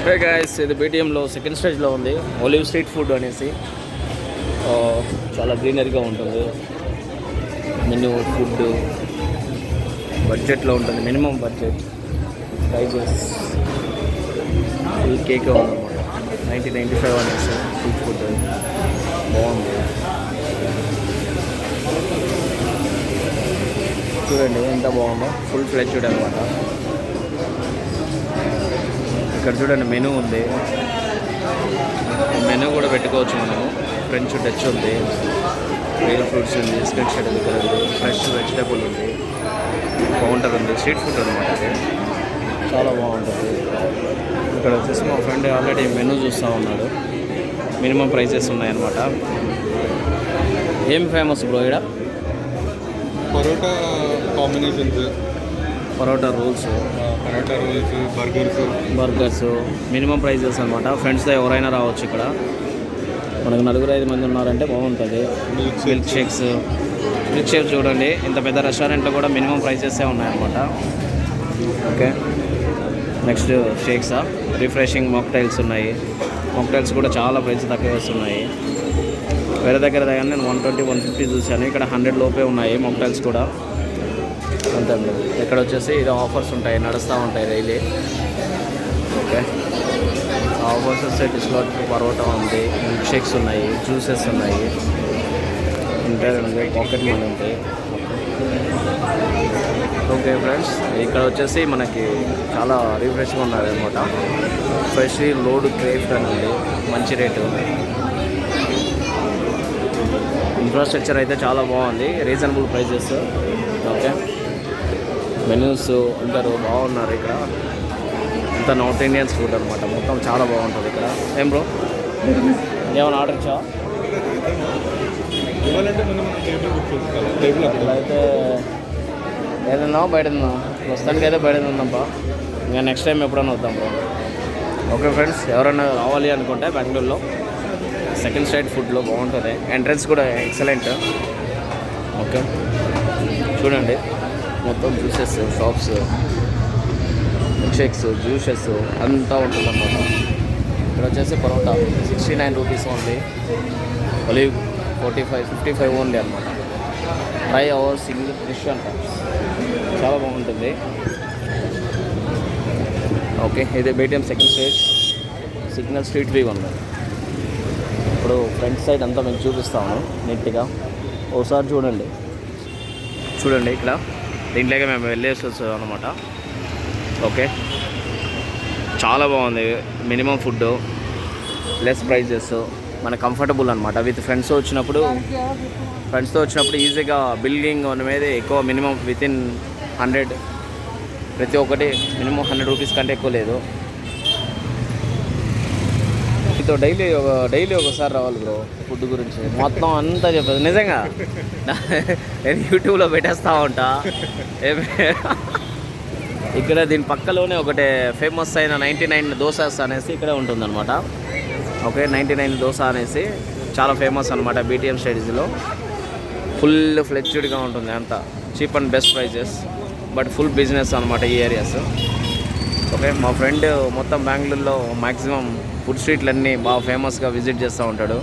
Hey guys, ఇది బీటీఎంలో second స్టేజ్లో ఉంది. ఒలివ్ స్ట్రీట్ ఫుడ్ అనేసి చాలా గ్రీనరీగా ఉంటుంది. మెనూ ఫుడ్ బడ్జెట్లో ఉంటుంది. Minimum budget prices full cake ఉందన్నమాట. 90-95 అనేసి స్ట్రీట్ ఫుడ్ బాగుంది. చూడండి ఎంత బాగుందో, ఫుల్ ఫ్లెడ్జ్డ్ అనమాట. ఇక్కడ చూడండి మెనూ ఉంది. మెనూ కూడా పెట్టుకోవచ్చు మనము. ఫ్రెంచ్ టచ్ ఉంది, రియల్ ఫ్రూట్స్ ఉంది, స్ట్రీట్ షెడ్ ఇక్కడ ఉంది, ఫ్రెష్ వెజిటబుల్ ఉంది, కౌంటర్ ఉంది. స్ట్రీట్ ఫుడ్ అనమాట అది, చాలా బాగుంటుంది. ఇక్కడ వచ్చేసి మా ఫ్రెండ్ ఆల్రెడీ మెనూ చూస్తూ ఉన్నాడు. మినిమం ప్రైజెస్ ఉన్నాయన్నమాట. ఏం ఫేమస్ బ్రో ఇక్కడ? Parotta combinations, parotta rolls, burgers minimum prices అనమాట. ఫ్రెండ్స్తో ఎవరైనా రావచ్చు. ఇక్కడ మనకు 4-5 మంది ఉన్నారంటే బాగుంటుంది. మిల్క్ షేక్స్ చూడండి, ఇంత పెద్ద రెస్టారెంట్లో కూడా మినిమం ప్రైజెసే ఉన్నాయన్నమాట. ఓకే, నెక్స్ట్ షేక్సా, రిఫ్రెషింగ్ మాక్టైల్స్ ఉన్నాయి. మాక్టైల్స్ కూడా చాలా ప్రైస్ తక్కువ వేస్తున్నాయి. వేరే దగ్గర నేను 120-150 చూశాను. ఇక్కడ 100 లోపే ఉన్నాయి మాక్టైల్స్ కూడా. అంతే అండి. ఇక్కడ వచ్చేసి ఇది ఆఫర్స్ ఉంటాయి, నడుస్తూ ఉంటాయి డైలీ. ఓకే, ఆఫర్స్ వస్తే డిస్లాట్ పరోటా ఉంది, మిల్క్ షేక్స్ ఉన్నాయి, జ్యూసెస్ ఉన్నాయి, ఉంటాయి, పాకెట్ మనీ ఉంటాయి. ఓకే ఫ్రెండ్స్, ఇక్కడ వచ్చేసి మనకి చాలా రిఫ్రెష్గా ఉన్నది అనమాట. ఫ్రెష్ లోడ్ క్రేఫ్ట్ అని ఉంది, మంచి రేటు. ఇన్ఫ్రాస్ట్రక్చర్ అయితే చాలా బాగుంది, రీజనబుల్ ప్రైజెస్. ఓకే, మెనూస్ అందరూ బాగున్నారు. ఇక్కడ అంతా నార్త్ ఇండియన్స్ ఫుడ్ అనమాట. మొత్తం చాలా బాగుంటుంది ఇక్కడ. ఏం బ్రో, ఏమైనా ఆర్డర్ ఇచ్చా? అయితే ఏదన్నా బయట ఉందాం, ప్రస్తుతానికి అయితే బయట ఉందాంపా. ఇంకా నెక్స్ట్ టైం ఎప్పుడైనా వద్దాం బ్రో. ఓకే ఫ్రెండ్స్, ఎవరైనా రావాలి అనుకుంటే బెంగళూరులో సెకండ్ స్ట్రీట్ ఫుడ్లో బాగుంటుంది. ఎంట్రన్స్ కూడా ఎక్సలెంట్. ఓకే, చూడండి మొత్తం juices shops, milk shakes, juices అంతా ఉంటుందన్నమాట. ఇక్కడ వచ్చేసి parotta 69 rupees only, olive 45-55 only అనమాట. ట్రై అవర్ సింగిల్ డిష్ అంట, చాలా బాగుంటుంది. ఓకే, ఇది BTM second stage, signal street view ఉంది. ఇప్పుడు ఫ్రంట్ సైడ్ అంతా మేము చూపిస్తాము నీట్గా. ఒకసారి చూడండి ఇక్కడ దీంట్లోకి మేము వెళ్ళేసి వచ్చాం అనమాట. ఓకే, చాలా బాగుంది. మినిమం ఫుడ్, లెస్ ప్రైజెస్, మన కంఫర్టబుల్ అనమాట. విత్ ఫ్రెండ్స్తో వచ్చినప్పుడు ఈజీగా బిల్డింగ్ అనేది ఎక్కువ, మినిమం వితిన్ 100, ప్రతి ఒక్కటి మినిమం 100 రూపీస్ కంటే ఎక్కువ లేదు. మీతో డైలీ ఒకసారి రావాలి బ్రో. ఫుడ్ గురించి మొత్తం అంతా చెప్పదు నిజంగా. నేను యూట్యూబ్లో పెట్టేస్తూ ఉంటా. ఇక్కడ దీని పక్కలోనే ఒకటి ఫేమస్ అయిన 99 దోసాస్ అనేసి ఇక్కడే ఉంటుందన్నమాట. ఓకే, 99 దోశ అనేసి చాలా ఫేమస్ అనమాట బీటీఎం స్టేడియంలో. ఫుల్ ఫ్లెడ్జ్డ్గా ఉంటుంది, అంతా cheap and best prices, but full business అనమాట ఈ ఏరియాస్. ఓకే, మా ఫ్రెండ్ మొత్తం బెంగళూరులో మ్యాక్సిమం ఫుడ్ స్ట్రీట్లన్నీ బాగా ఫేమస్గా విజిట్ చేస్తూ ఉంటాడు.